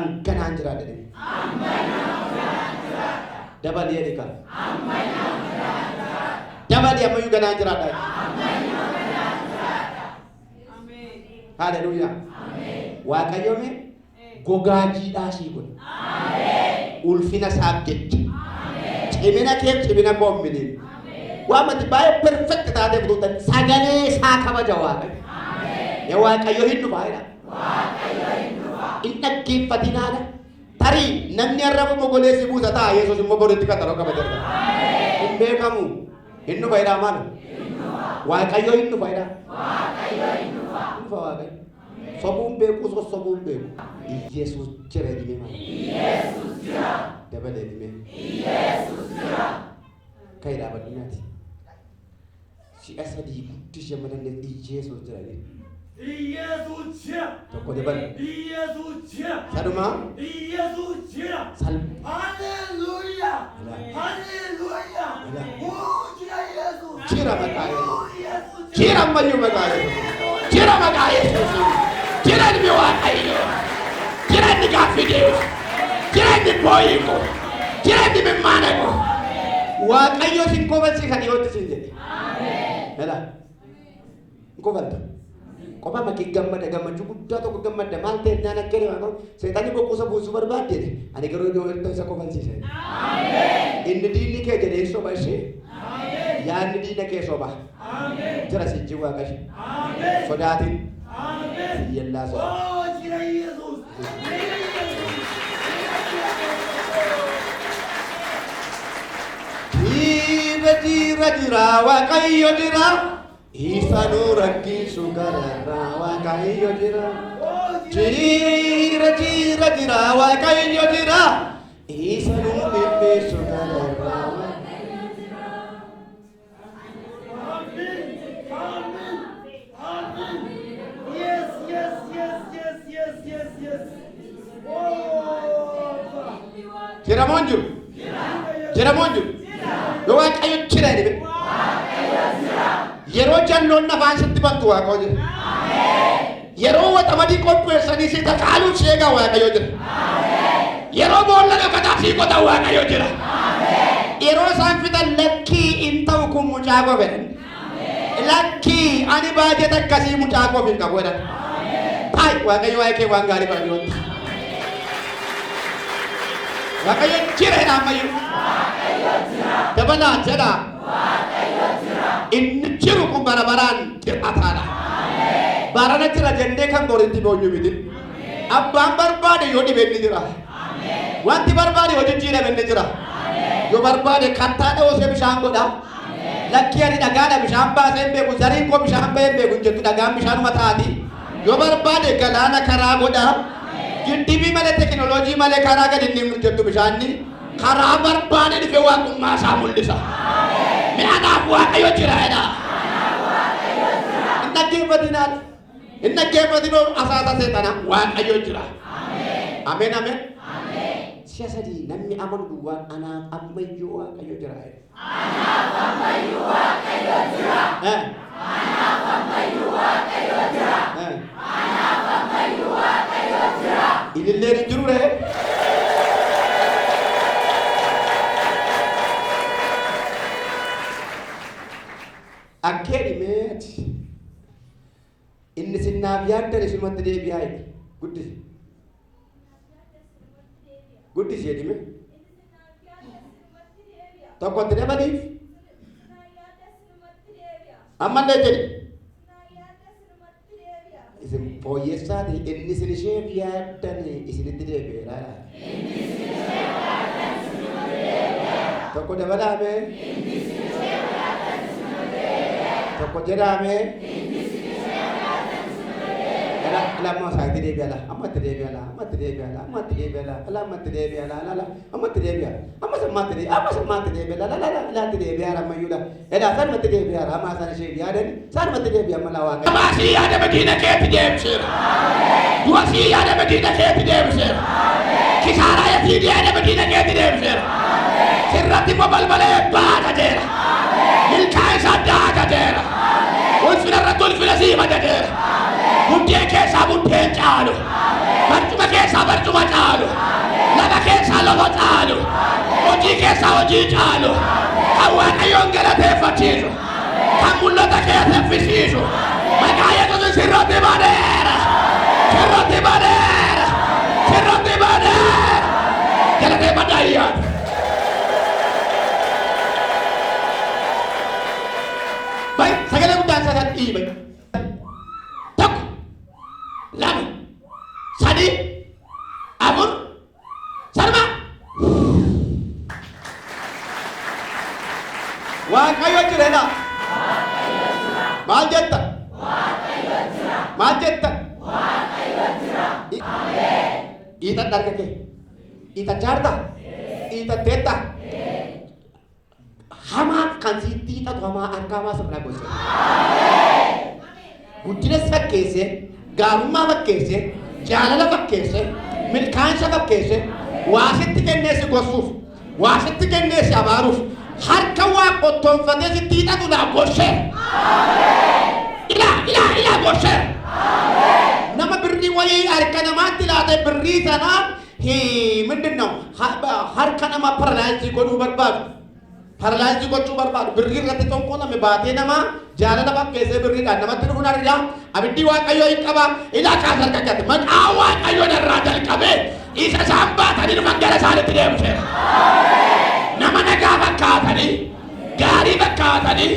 Angkanaan jiraadha. Dabali edika. Dabali ammayyuu ganaan jiraadha. Hallelujah. Waaqayyo mee gogaa jiidhaa sii godhe. Ulfina isaaf jecha. Cimina kee cimina koomminiin. Waamati baay'ee perfect taatee butuutan sagalee isaa kabaja Waaqayyo. Yaa Waaqayyo hin dhufaayidha. Hin dhaggeeffatinaadha. Tarii namni arraba mogoleessi buusa ta'a Yesuus immoo boritti qaxaroo kabaja. Hin beekamu. Hin dhufaayidha maal? Waaqayyo hin dhufaayidha. Hin dhufa Waaqayyo. Sobuun beeku sobuun beeku. Yesuus jira dhibee maal? Yesuus jira. Dabalee dhibee. Yesuus jira. Ka'ee dhaabadhunaati. Si'a sadii guddisee malallee Yesuus jira jedhe. Yesuus jira. Tokko dabalee. Yesuus jira. Saduma. Yesuus jira. Haleluuyaa. Haleluuyaa. Jira Yesuus. Jira maqaa Yesuus. Jira ammayyuu maqaa Yesuus. Jira maqaa Yesuus. Jira ilmi Waaqayyo. Jira inni gaaffii deebisu. Jira inni boo'iiku. Jira inni mimmaanaku. Waaqayyo sin kobalchiisa dhiyootti sin jedhe. Dhala. Kobalta. Kopha makee gammada gammachuu guddaa tokko gammada maal ta'e naan akkee waan seexanni bokkuusa buusuu barbaadde ani garuu iddoo isa kobalchiise. Inni diinni kee jedhee soba ishee. Yaadni diina kee soba. Jira sijjii Waaqayyo. Sodaatiin. Yellaa soba. Jira Yesuus. Jira Waaqayyo jira. Isa nu rakkisu gararraa Waaqayyo jira. Jira Waaqayyo jira. Isa nu mimmisu gararraa Waaqayyo jira. Amen. Yes. Jira monju. Yo Waaqayyo jira dibe. Yeroo jannoon nafaan sitti bantu Waaqayyo jira. Yeroo waxamadii qopheessanii si takaaluuf sheegaa Waaqayyo jira. Yeroo boolla dhokataa sii qotaa Waaqayyo jira. Yeroo isaan fixan lakkii hin ta'u kun mucaa koo fedhan. Lakkii ani baajata akkasii mucaa koo hin qabu jedhan. Hai Waaqayyo waa'ee kee waan gaarii bara jirootti. Waaqayyo jira jedha ammayyuu. Dabalaa jedha. Inni jiru kun bara-baraan hir'ataadha. Barana jira jennee kan boritti boonyu miti. Abbaan barbaade yoo dhibe inni jira. Wanti barbaade hojii jiidhame inni jira. Yoo barbaade kattaa dhoosee bishaan godha. Lakkii ani dhagaadha bishaan baasee hin beeku zariin koo bishaan bahee hin beeku hin jettu dhagaan bishaanuma taati. Yoo barbaade galaana karaa godha. Giddibii malee teekinooloojii malee karaa gadi hin jettu bishaanni. Karaa barbaade dhufee waaqummaa isaa mul'isa. Anaaf Waaqayyo jira jedha. Hin dhaggeeffatinaan. Hin dhaggeeffatinoo asaasa seexanaa Waaqayyo jira. Ameen. Si'a sadii namni amanu duwwaan anaaf ammayyuu Waaqayyo jira jedha. Anaaf ammayyuu Waaqayyo jira. Ililleen hin jiru ree. Akkeen meeti inni sinnaaf yaaddare sinumatti deebi'aa jedhe guddisi jedhime tokkotti dabaliif ammallee jedhe isin fooyyessaati inni sin isheef yaaddane isinitti deebi'eera tokko dabalaame tokko jedhame lama saati deebi'ala ammatti deebi'ala ammaatti deebi'ala ammayyuudha edhaa sanumatti deebi'ala ammaa sana ishee yaadan sanumatti deebi'a malaa waaqa amaasii yaada madiina keetti deebisira du'asii yaada madiina keetti deebisira kisaaraa yasiidii yaada madiina keetti deebisira sirratti balbalee baatateera milkaa isaa daakateera ulfina irratti ulfina sii madateera buddeen keessaa buddeen caalu barcuma keessaa barcuma caalu lafa caalu hojii keessa hojii caalu kan Waaqayyoon galateeffachiisu kan mul'ata keessa uffisiisu maqaa Yesuusiin sirratti baneera sirratti baneera sirratti baneera galateeffadhaa. Baik, sagalee guddaan isaa dhiibe tokko lama sadii afur sarba Waaqayyo jireedha. Maal jetta? Maal jetta? Ita darga kee ita jaarta ita teetta hamaa kan sitti ixatu hamaa harkaamaa sirraa gosa guddinasi fakkeesse gaarummaa fakkeesse jaalala fakkeesse milkaa'insa fakkeesse waa sitti kenneesi gossuuf waa sitti kenneesi abaaruuf harka waa qottoonfatee sitti ixatu naa goshee ilaa goshee nama birrii wayii harka namaatti laate birrii sanaa ምንድን ነው harka nama paralaayizii godhuu barbaadu paralaayizii gochuu barbaadu birrii irratti xonqolame baatee nama jaalala fakkeessee birriidhaan namatti dhufuun argaa abiddi Waaqayyoo hin qaba ilaa kaas harka gate maqaa Waaqayyoo irraa jalqabee isa isaan baatanii dhufan gara isaanitti deebisee nama nagaa fakkaatanii gaarii fakkaatanii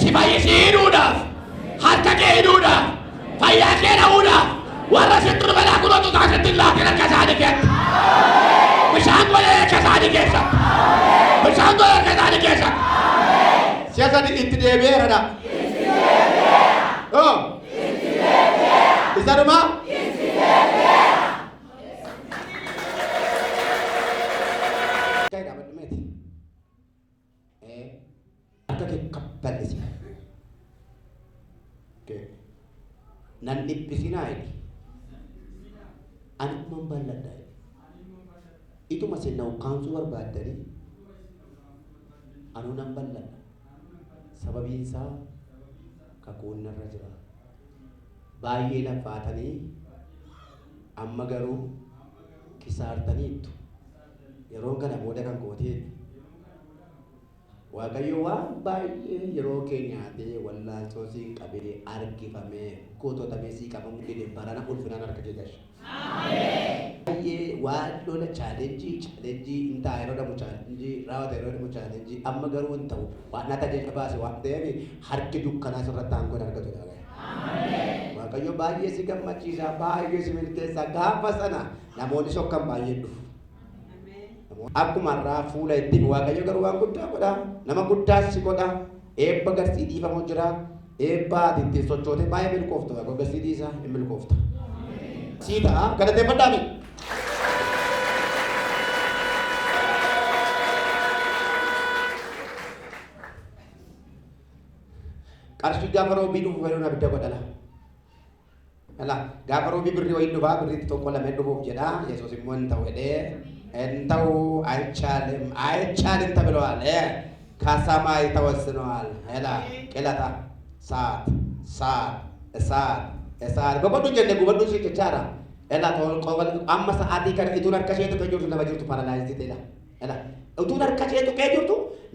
si fayyisiinuudhaaf harka kee hidhuudhaaf fayyaa kee dha'uudhaaf warra sitti dhufelaa kunuutu taasitti laatiin harka isaanii keessa bishaan golee harka isaanii keessa bishaan golee harka isaanii keessa siyaasaan itti deebi'eeradha. Isa dhumaa harka kee kabbalisi nan dhiphisinaa jedhi anuma balladha ituma sinna ukaansuu barbaaddanii anuu nan balladha sababiin isaa kakuun narra jira baay'ee laffaatanii amma garuu kisaartaniittu yeroo kana booda kan gootee Waaqayyo waan baay'ee yeroo keenyaatee wallaalsoo siin qabee argifamee goototamee sii qabamuu dide barana ulfinaan harka kee gashe. Baay'ee waan lola chaalenjii hin ta'a yeroo dhabu chaalenjii raawwata yeroo dhabu chaalenjii amma garuu hin ta'u waan nata jecha baase waan ta'eef harki dukkanaa sirratti aangoon argatu dha. Waaqayyo baay'ee si gammachiisa baay'ee si milkeessa gaafa sana namoonni sokkan baay'ee dhufu. Akkuma irraa fuula ittiin Waaqayyo garuu waan guddaa godha nama guddaas si godha eebba garsii dhiifamu jira eebba ati ittiin sochootee baay'ee milkoofta Waaqayyo garsii dhiisaa hin milkoofta. Sii ta'a galateeffadhaami. Qarshii gaafa roobii dhufu fayyadu abidda godhala. Gaafa roobii birrii wayii dhufaa birriitti tokko lamee dhufuuf jedha Yesuus immoo hin ta'u jedhee እንተው አይቻልም ተብለዋል። ከሰማይ ተወስነዋል። ቅለታ እሳት በጎዱ ጀነ ጉበዱ ሲቻራ ቆበል አመሰ አዲ ከን ኢቱን አርከሸቱ ከጆቱ ለበጅርቱ ፓራላይዝ ተላ ኢቱን አርከሸቱ ከጆቱ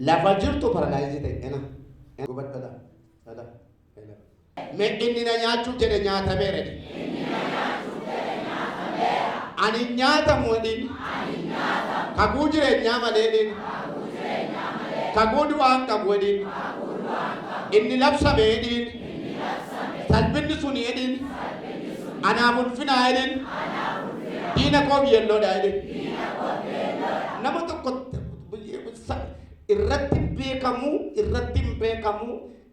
ለበጅርቱ ፓራላይዝ ተና ጉበደላ ሜዲኒና ኛቹ ጀደኛ ተሜረዲ አኒኛታ ሞዲን kakuu jireenyaa maleedhin kakuu du'aan qabuudhin inni labsameedhin salphinni sun jedhin anaaf ulfinaa jedhin diina koo biyyelloodha jedhin nama tokko irratti hin beekamu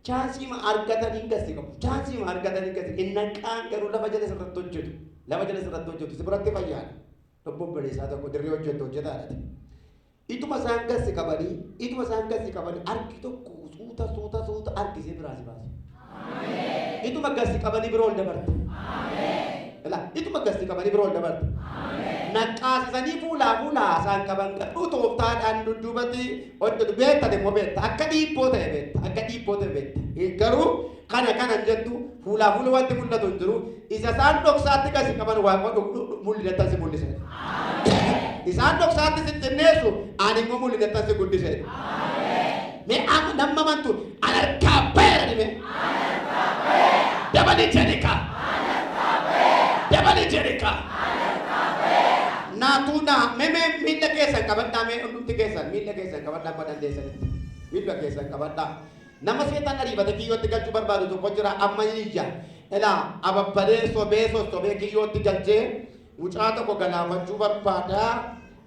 chaansiima argatanii gasi qabu chaansiima argatanii gasi inni qaan garuu lafa jala sirratti hojjetu si biratti fayyaadha. Lubbuun baleessaa tokko dirree hojjetaadha. Ituma isaan gasi qabanii argi tokko suuta argisee biraa si baase. Ituma gasi qabanii biroo ol dabarte. Ituma gasi qabanii biroo ol dabarte. Naqqaasisanii fuulaa isaan qaban gadhuu tooftaadhaan dudduubatti hojjetu beektan immoo beekta akka dhiibboo ta'e beekta. Garuu kana jettu fuula wanti mul'atu hin jiru isa isaan dhoksaatti gasi qaban waan mul'atan si mul'isa. isaan dhoksaatti sittinneessu ani immoo mul'inatti si guddise. Mee amma namma mantu anarkaa beera dhime. Dabali jedhika. Dabali jedhika. Naatuna meme miila keessan qabadhaa mee hundumti keessan miila keessan qabadhaa akka dandeessanitti miila keessan qabadhaa. Nama seetaan ariifate kiyyootti galchuu barbaadu tokko jira amma iyya. Elaa ababbadee sobee kiyyootti galchee mucaa tokko galaafachuu barbaada.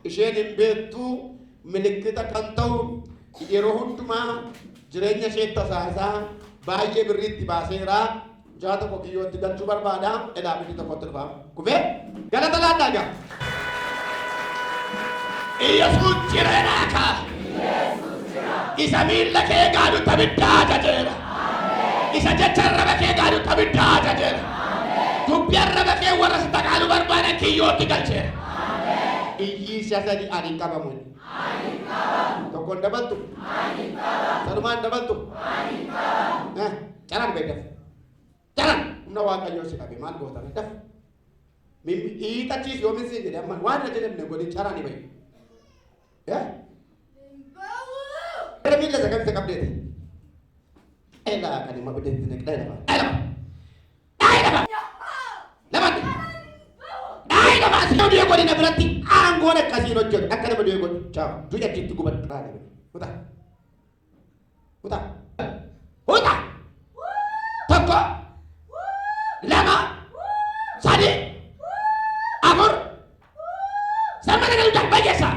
Isheen hin beektu milikkita kan ta'u yeroo hundumaa jireenya ishee tasaasaa baay'ee birriitti baaseera. Mucaa tokko kiyyootti galchuu barbaada. Elaa biddi tokkotti dhufa. Kufee galata laadhaa gaa. Yesuus jireenyaa kaa. Isa miila kee gaadu tabiddaa jajeera. Isa jecha arraba kee gaadu tabiddaa jajeera. Dubbi arraba kee warra si takaalu barbaadan kiyyootti galcheera. Iyyiisa sadi ani qabamu. Tokkoon dabaltu. Sanumaan dabaltu. Caraan beekdaf. Caraan humna waaqayyoo si qabe maal gootame daf. Hiixachiis yoomin siin jedhe amma waan na jedhamne godhin caraan ni bayu. Ada bila saya bisa update. Elah kan ima update ni kedai apa? Lama. Sino dia kau ni nak berarti anggo nak kasih rojol. Akan apa dia kau? Ciao. Duit itu gua berani. Uta. Toko. Lama. Sadi. Amor. Sama dengan udah biasa.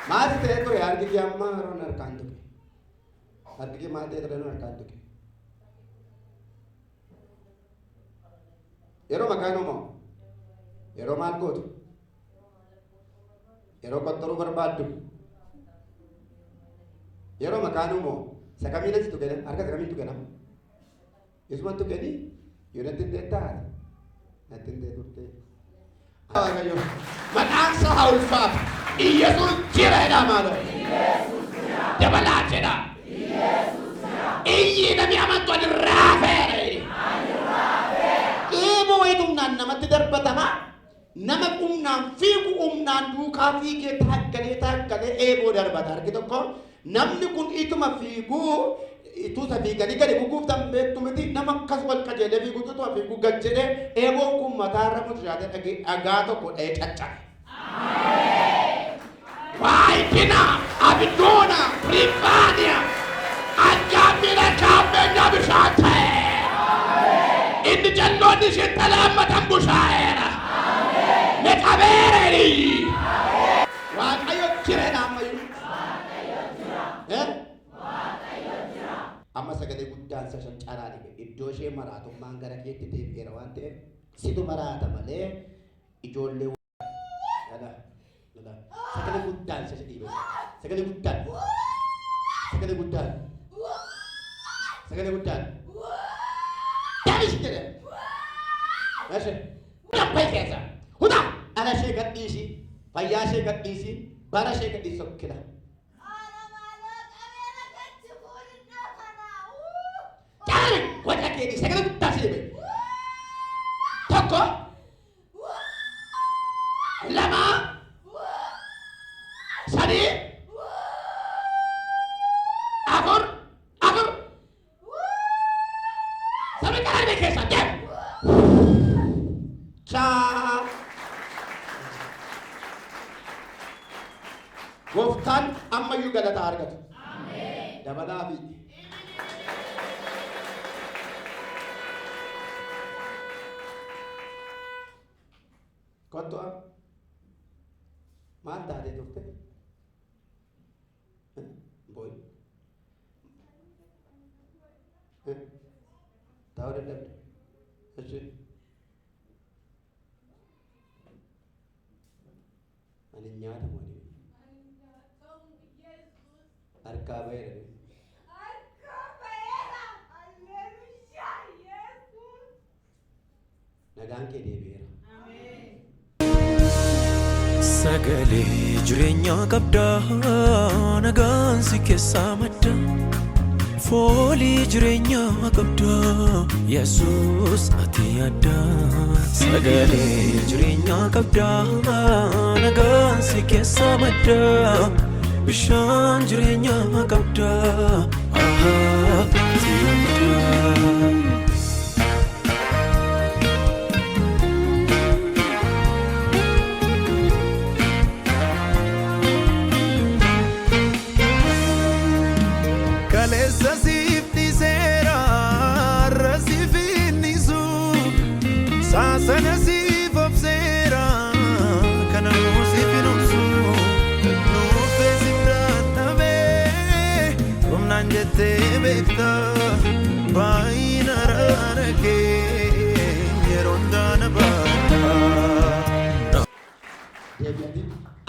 Mas itu ya harga kiamma ronar kantu. Harga kiamma itu ronar kantu. Yero makano mo. Yero malkot. Yero kotoru berbadu. Yero makano mo. Sakamina situ kan? Harga sakami itu kan? Yesus mantu kedi. Yura tindeta. Natinde turte. Ayo. Manangsa haulfa. Yesus jirena malo. Jabala jeda. Iyi nami amantu adrafere. Ibu itu nama tidak pertama. Nama umnan fiku umnan duka fike takkale ibu darbatar gitu kok. Namni kun itu mafiku itu sabi gadi buku tambe tumiti nama kaswal kajele fiku tu fiku gajele ibu kum matara mutrade agato ko caca. Wai kina abidona privania ajamina kamenya bisate indi jallo di sitala matambushaera mekaberi wa ayo kirena mayu amma sagade guddan sa carani be iddoshe maratu mangara ketti te ferawante situ marata male ijolle ada sekali guddan saya sedih sekali guddan dari sini deh masih apa itu udah ada sekat isi payah sekat isi bara sekat isi kita cari wajah kiri sekali guddan sih be toko lama Sadi, akur, sampai kalah mereka saja. Cah, Goftan amma juga ada target. Amin. Dapat Nabi. Kau tu apa? Mana ada tu? Boy. Tahu dah dah. Macam. Ani nyata mo ni. Arka bayar. Haleluya Yesus. Nagaan ke dia bayar. Sagalee jireenyaa qabdaa nagaan si keessaa madda Foolii jireenyaa qabda Yesuus ati adda sagalee jireenyaa qabda nagaan si keessa madda bishaan jireenyaa qabda ati adda. Sana si fobsera kana si finumsu no fezimrata be rumnanjete bekta bainararake yerondana ba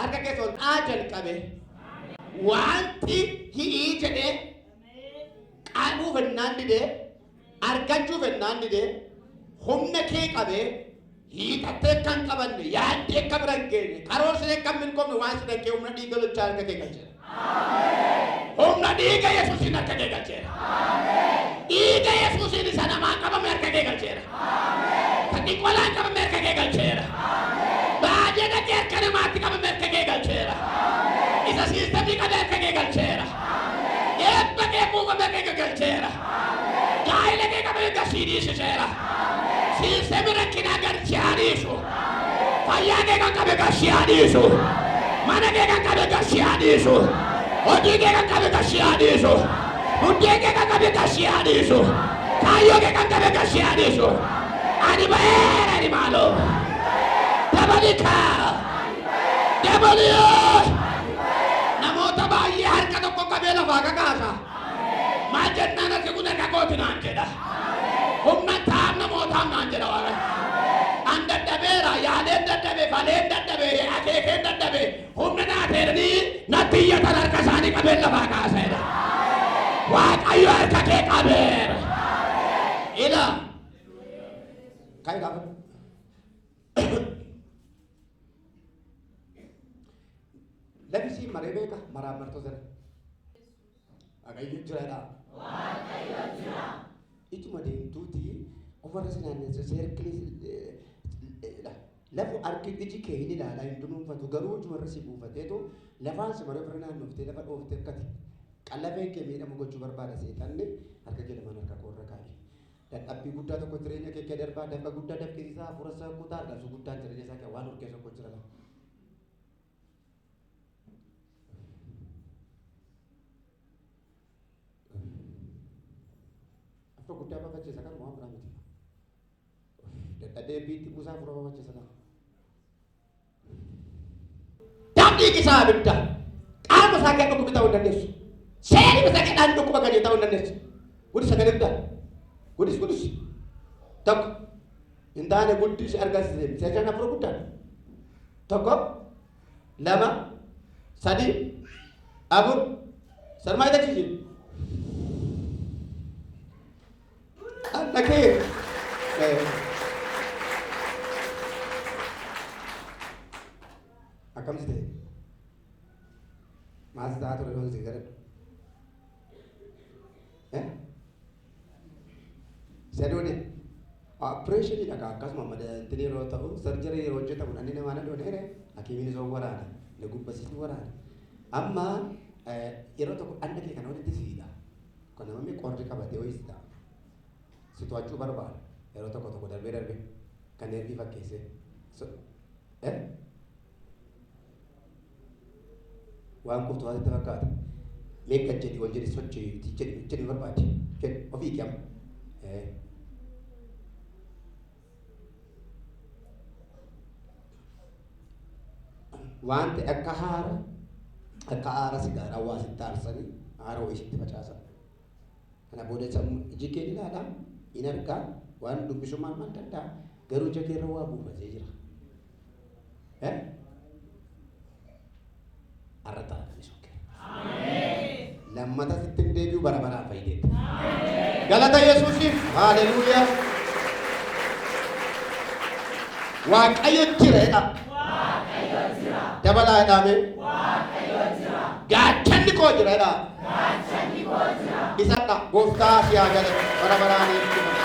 arka ke son ajal kabe wanti hi jede qabu fennandide arganju fennandide humna ke qabe hiitattee kan qabanne yaaddee akka biran geenye karoorsine kan min qomne waan sina kee humna dhiiga lolchaa harka kee galcheera. Humna dhiiga Yesuusin harka kee galcheera. Dhiiga Yesuusin isa namaa qabame harka kee galcheera. Ka dhiqolaan qabame harka kee galcheera. Baay'ee dhaqee harka namaatti qabame harka kee galcheera. Isa siistamii qabe harka kee galcheera. Eebba kee buufame harka kee galcheera. Gaa'ila kee qabame gasii dhiisiseera. Sistemi rakkina gargaarisu fayyaa kee kan qabe gargaarisu mana kee kan qabe gargaarisu hojii kee kan qabe gargaarisu hundee kee kan qabe gargaarisu kaayyoo kee kan qabe gargaarisu ani baay'ee ani maaloo dabalikaa dabaliyaa namoota baay'ee harka tokko qabee lafaa kakaasa maal jennaan harki kun harka kooti naan jedha. Humna taam namootaam naan jedha waaqa. An dadhabeera yaadeen dadhabe faleen dadhabe akeekeen dadhabe humna naa ta'edhanii natti iyyatan harka isaanii qabeen lafaa kaaseedha. Waaqayyo harka kee qabeera. Ila. Kayi gaafa. Lafisii maree beeka maraan martoo jira. Waaqayyo jiraadha. Waaqayyo jira. Ituma deemtuuti ofirra sinaannessa seerkilee lafu arki iji kee hin ilaalaa hin dunuunfatu garuu ijumarra si buufateetu lafaan si maree ofirra naannoftee lafa dhooftee akkati qallafeen kee miidhamu gochuu barbaada seexanni harka kee lamaan harka koorra kaa'e. Dadhabbii guddaa tokko jireenya kee darbaa dafqa guddaa dafqisiisaa hafuura isaa kutaa argamsu guddaan jireenya isaa kee waan urgeessa tokko jira lafa. Guddaa bafachiisa kan waan biraa miti. Dadhabeetti kuusaa fura bafachiisa kan. Daandii isaa abidda qaama isaa kee dhukkubi ta'uu hin dandeessu. Seeni isaa kee dhaan dhukkuba gadi ta'uu hin dandeessu. Guddi sagalee guddaa. Guddis. Tokko hin taane guddis argisiise. Seechaan afur guddaa. Tokko lama sadii afur sarmaa itachiisi. Lagi, akam sih? Masih tak terus dong sigaret. Saya dulu ni, operation ini agak kas mama dan tini rota surgery roja tahu nanti ni mana dulu ni? Akhirnya ni semua orang, lagu pasti semua orang. Amma, rota anda kira kan orang itu sih dah. Kalau kami korek kabar dia itu dah. Situasi barbar, yeroo tokko tokko darbee kan ergi fakkeesse. Waan qoftu haasatti fakkaata. Meeqa jedhi wal jedhi sochii jedhi barbaade. Jedhi ofii qiyam. Wanti akka haara sigaaraa hawaasitti aarsanii haara wayisitti facaasan. Kana booda sammuu iji kee ilaalaa in argaa waan dubbisumaan maal danda'a garuu ija keerra waa buufatee jira. Har'a taa'anis okkee. Lammata sittin deebi'u bara baraan fayyideetti. Galata Yesuusiif haleluuyaa. Waaqayyo jireedha. Dabalaa jedhame. Gaachanni koo jireedha. Isata. Gooftaa si haa galatu. Bara baraan eebbifamu.